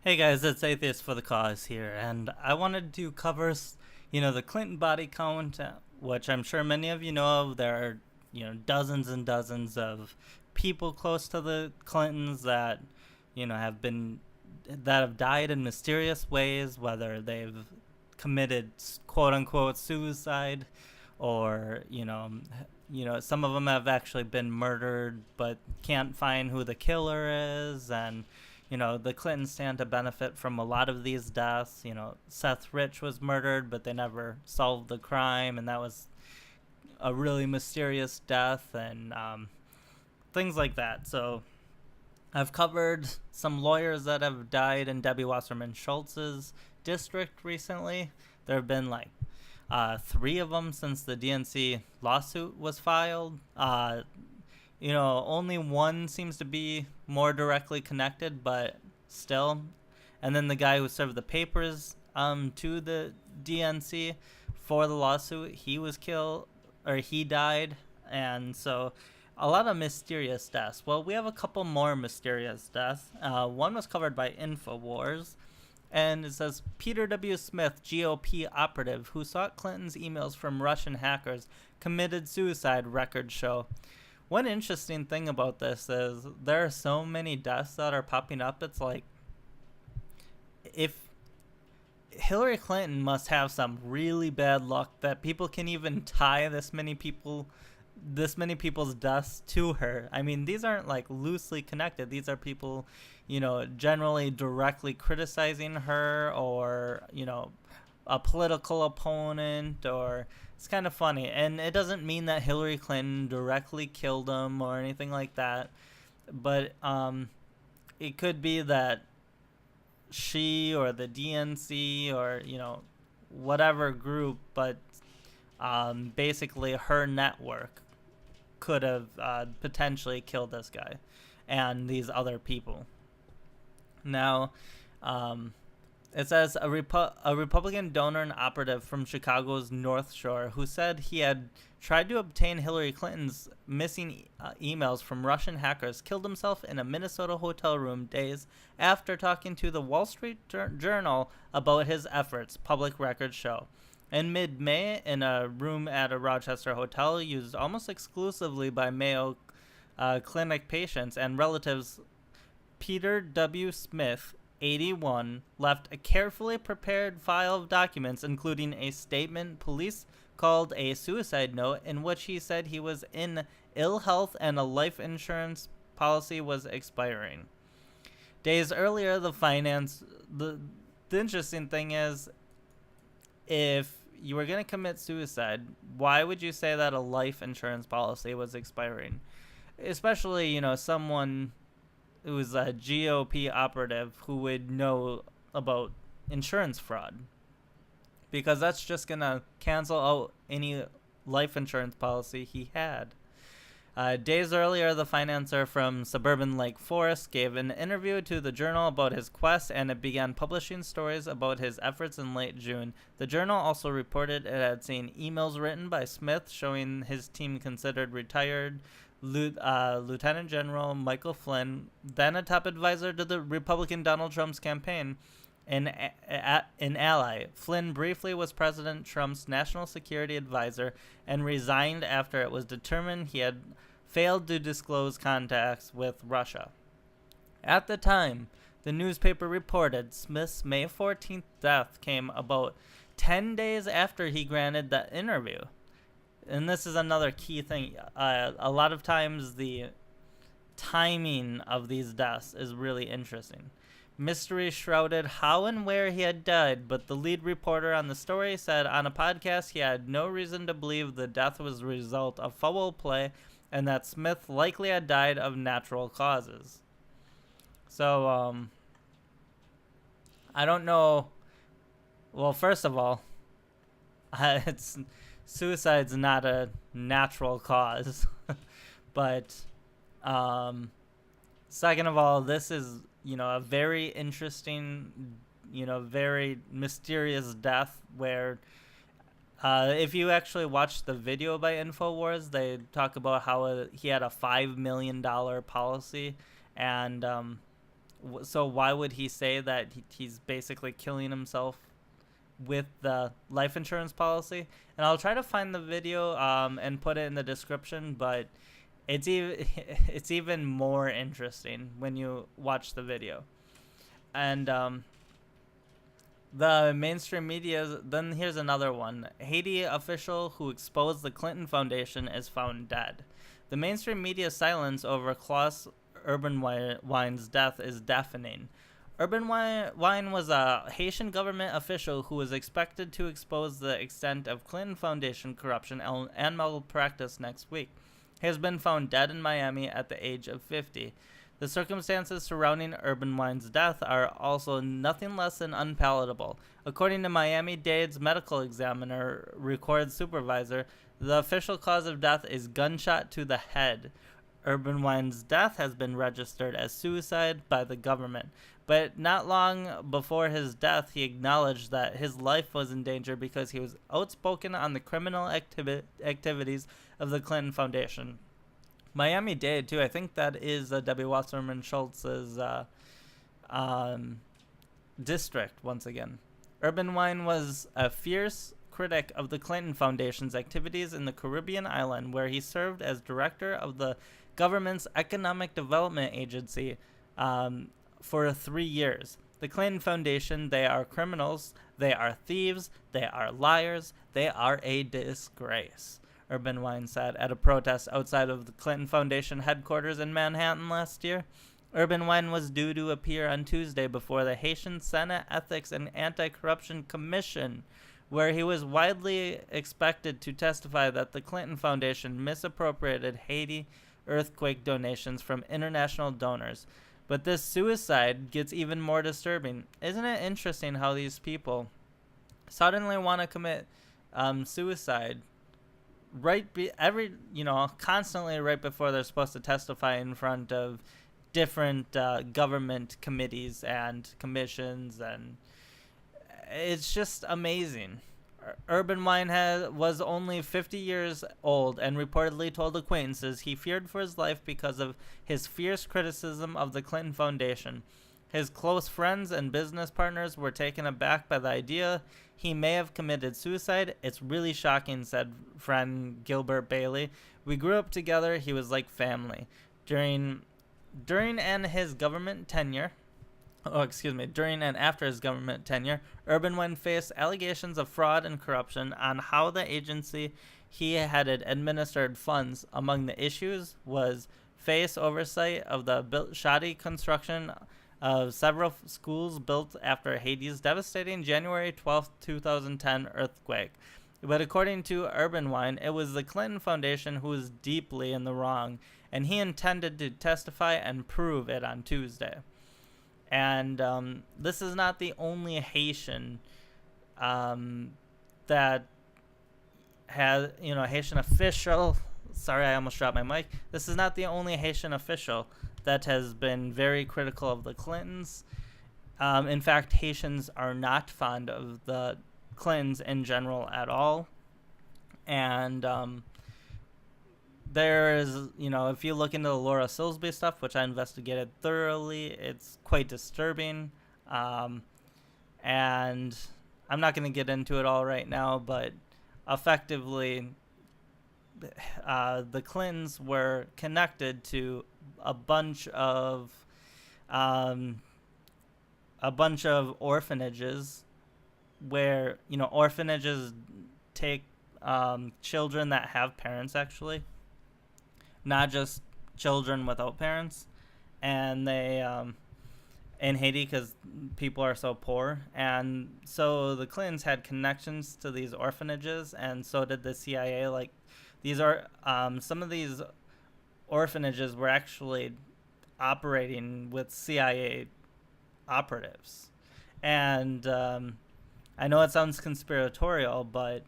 Hey guys, it's Atheist for the Cause here, and I wanted to cover, the Clinton body count, which I'm sure many of you know of. There are, dozens and dozens of people close to the Clintons that, have been, that have died in mysterious ways, whether they've committed quote unquote suicide or, some of them have actually been murdered but can't find who the killer is, and the Clintons stand to benefit from a lot of these deaths. Seth Rich was murdered, but they never solved the crime, and that was a really mysterious death, and things like that. So I've covered some lawyers that have died in Debbie Wasserman Schultz's district recently. There have been like three of them since the DNC lawsuit was filed. Only one seems to be more directly connected, but still. And then the guy who served the papers to the DNC for the lawsuit, he was killed, or he died. And so a lot of mysterious deaths. Well, we have a couple more mysterious deaths. One was covered by InfoWars. And it says Peter W. Smith, GOP operative, who sought Clinton's emails from Russian hackers, committed suicide, records show. One interesting thing about this is there are so many deaths that are popping up. It's like, if Hillary Clinton must have some really bad luck that people can even tie this many people's deaths to her. I mean, these aren't like loosely connected. These are people, generally directly criticizing her, or, a political opponent, or it's kind of funny. And it doesn't mean that Hillary Clinton directly killed him or anything like that, but it could be that she or the DNC or whatever group, but basically her network could have potentially killed this guy and these other people. Now, it says a Republican donor and operative from Chicago's North Shore who said he had tried to obtain Hillary Clinton's missing emails from Russian hackers killed himself in a Minnesota hotel room days after talking to the Wall Street Journal about his efforts, public records show. In mid-May, in a room at a Rochester hotel used almost exclusively by Mayo Clinic patients and relatives, Peter W. Smith, 81, left a carefully prepared file of documents, including a statement police called a suicide note, in which he said he was in ill health and a life insurance policy was expiring. Days earlier, the interesting thing is, if you were going to commit suicide, why would you say that a life insurance policy was expiring? Especially, someone who's a GOP operative who would know about insurance fraud. Because that's just going to cancel out any life insurance policy he had. Days earlier, the financier from suburban Lake Forest gave an interview to the Journal about his quest, and it began publishing stories about his efforts in late June. The Journal also reported it had seen emails written by Smith showing his team considered retired Lieutenant General Michael Flynn, then a top advisor to the Republican Donald Trump's campaign, an ally. Flynn briefly was President Trump's national security advisor and resigned after it was determined he had failed to disclose contacts with Russia. At the time, the newspaper reported Smith's May 14th death came about 10 days after he granted that interview. And this is another key thing. A lot of times the timing of these deaths is really interesting. Mystery shrouded how and where he had died, but the lead reporter on the story said on a podcast he had no reason to believe the death was the result of foul play and that Smith likely had died of natural causes. So, I don't know. Well, first of all, suicide's not a natural cause. But, second of all, this is, a very interesting, very mysterious death where if you actually watch the video by InfoWars, they talk about how he had a $5 million policy, and So why would he say that he's basically killing himself with the life insurance policy? And I'll try to find the video and put it in the description, but it's even it's even more interesting when you watch the video. And the mainstream media. Then here's another one. Haiti official who exposed the Clinton Foundation is found dead. The mainstream media silence over Klaus Eberwein's death is deafening. Eberwein was a Haitian government official who was expected to expose the extent of Clinton Foundation corruption and malpractice next week. He has been found dead in Miami at the age of 50. The circumstances surrounding Eberwein's death are also nothing less than unpalatable. According to Miami-Dade's medical examiner, record supervisor, the official cause of death is gunshot to the head. Eberwein's death has been registered as suicide by the government, but not long before his death, he acknowledged that his life was in danger because he was outspoken on the criminal activities of the Clinton Foundation. Miami-Dade, too. I think that is Debbie Wasserman Schultz's district, once again. Eberwein was a fierce critic of the Clinton Foundation's activities in the Caribbean island, where he served as director of the government's Economic Development Agency for 3 years. The Clinton Foundation, they are criminals, they are thieves, they are liars, they are a disgrace, Eberwein said at a protest outside of the Clinton Foundation headquarters in Manhattan last year. Eberwein was due to appear on Tuesday before the Haitian Senate Ethics and Anti-Corruption Commission, where he was widely expected to testify that the Clinton Foundation misappropriated Haiti earthquake donations from international donors. But this suicide gets even more disturbing. Isn't it interesting how these people suddenly want to commit suicide constantly right before they're supposed to testify in front of different government committees and commissions, and it's just amazing. Eberwein was only 50 years old and reportedly told acquaintances he feared for his life because of his fierce criticism of the Clinton Foundation. His close friends and business partners were taken aback by the idea he may have committed suicide. It's really shocking, said friend Gilbert Bailey. We grew up together. He was like family. During and after his government tenure, Eberwein faced allegations of fraud and corruption on how the agency he headed administered funds. Among the issues was face oversight of the shoddy construction of several schools built after Haiti's devastating January 12, 2010 earthquake. But according to Eberwein, it was the Clinton Foundation who was deeply in the wrong, and he intended to testify and prove it on Tuesday. And this is not the only Haitian that has, Haitian official. Sorry, I almost dropped my mic. This is not the only Haitian official that has been very critical of the Clintons. In fact, Haitians are not fond of the Clintons in general at all. And there is, if you look into the Laura Silsby stuff, which I investigated thoroughly, it's quite disturbing. And I'm not going to get into it all right now, but effectively, the Clintons were connected to a bunch of orphanages where, orphanages take children that have parents, actually, not just children without parents. And they in Haiti, because people are so poor, and so the Clintons had connections to these orphanages, and so did the CIA. Like, these are some of these orphanages were actually operating with CIA operatives. And I know it sounds conspiratorial, but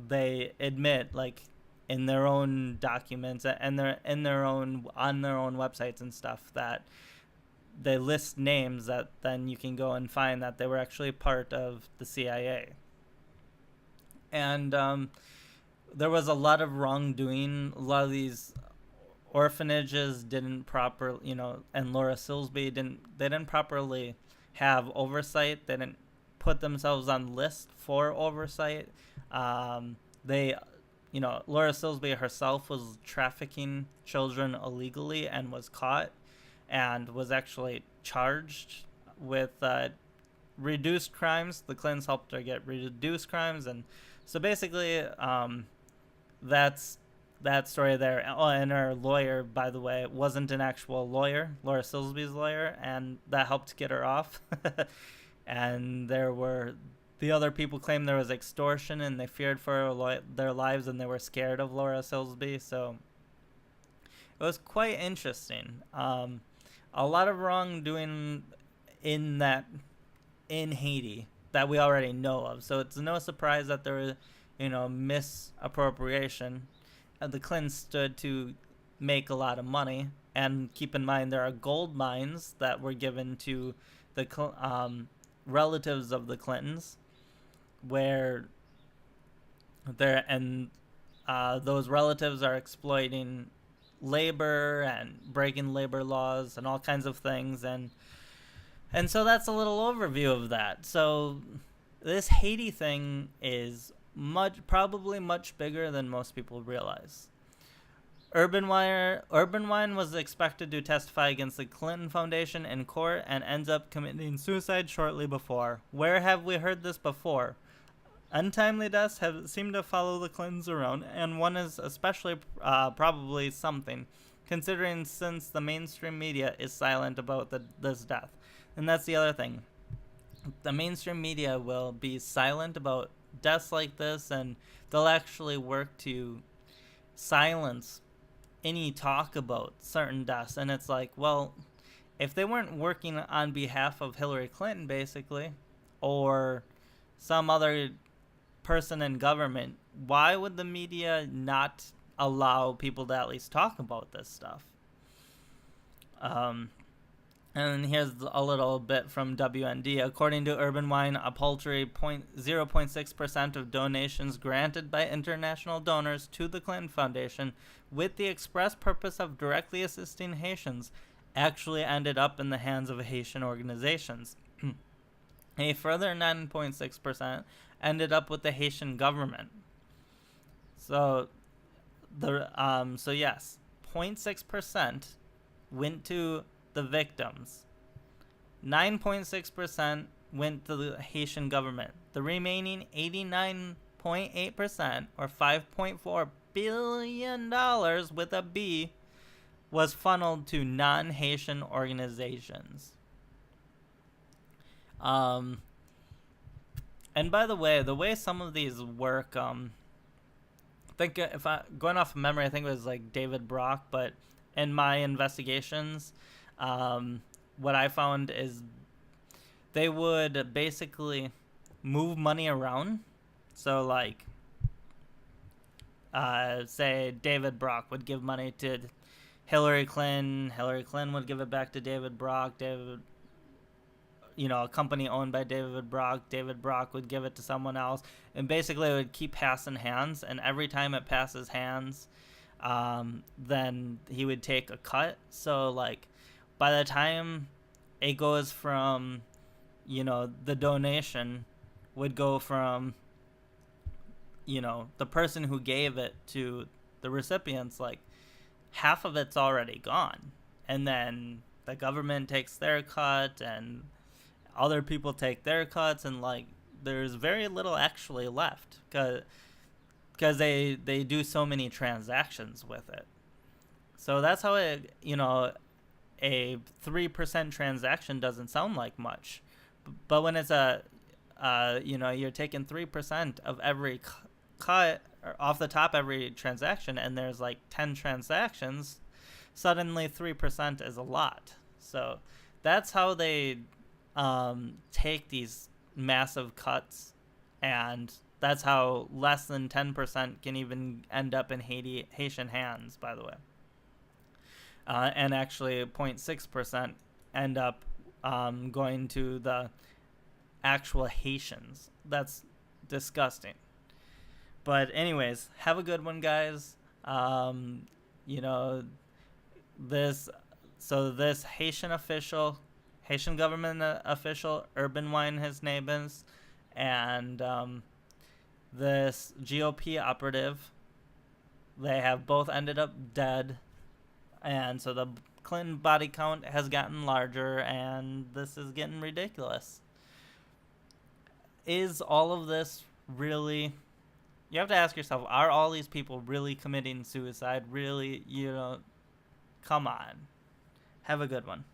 they admit, like, in their own documents and on their own websites and stuff, that they list names that then you can go and find that they were actually part of the CIA. And there was a lot of wrongdoing. A lot of these orphanages didn't proper, and Laura Silsby didn't properly have oversight. They didn't put themselves on list for oversight. They, Laura Silsby herself was trafficking children illegally and was caught and was actually charged with reduced crimes. The Clintons helped her get reduced crimes, and so basically, that's that story there. Oh, and her lawyer, by the way, wasn't an actual lawyer, Laura Silsby's lawyer, and that helped get her off. And the other people claimed there was extortion, and they feared for their lives, and they were scared of Laura Silsby. So it was quite interesting. A lot of wrongdoing in Haiti that we already know of. So it's no surprise that there was, misappropriation. The Clintons stood to make a lot of money. And keep in mind, there are gold mines that were given to the relatives of the Clintons, where those relatives are exploiting labor and breaking labor laws and all kinds of things, and so that's a little overview of that. So this Haiti thing is probably much bigger than most people realize. Eberwein was expected to testify against the Clinton Foundation in court and ends up committing suicide shortly before. Where have we heard this before? Untimely deaths have seemed to follow the Clintons around, and one is especially probably something, considering since the mainstream media is silent about this death. And that's the other thing. The mainstream media will be silent about deaths like this, and they'll actually work to silence any talk about certain deaths. And it's like, well, if they weren't working on behalf of Hillary Clinton, basically, or some other person in government, why would the media not allow people to at least talk about this stuff? And here's a little bit from WND. According to Eberwein, a paltry 0.6% of donations granted by international donors to the Clinton Foundation with the express purpose of directly assisting Haitians actually ended up in the hands of Haitian organizations. A further 9.6% ended up with the Haitian government. So yes, 0.6% went to the victims. 9.6% went to the Haitian government. The remaining 89.8%, or $5.4 billion with a B, was funneled to non-Haitian organizations. And by the way some of these work, I think going off of memory, I think it was like David Brock, but in my investigations, what I found is they would basically move money around. So like, say David Brock would give money to Hillary Clinton. Hillary Clinton would give it back to David Brock. A company owned by David Brock would give it to someone else. And basically it would keep passing hands. And every time it passes hands, then he would take a cut. So like, by the time it goes from, the donation would go from, the person who gave it to the recipients, like half of it's already gone. And then the government takes their cut and other people take their cuts, and like there's very little actually left because they do so many transactions with it. So that's how it, a 3% transaction doesn't sound like much, but when it's you're taking 3% of every cut or off the top every transaction, and there's like 10 transactions, suddenly 3% is a lot. So that's how they take these massive cuts, and that's how less than 10% can even end up in Haitian hands, by the way. And actually 0.6% end up going to the actual Haitians. That's disgusting. But anyways, have a good one, guys. this Haitian government official, Eberwein, his name is, and this GOP operative, they have both ended up dead, and so the Clinton body count has gotten larger, and this is getting ridiculous. Is all of this really... You have to ask yourself, are all these people really committing suicide? Really, come on. Have a good one.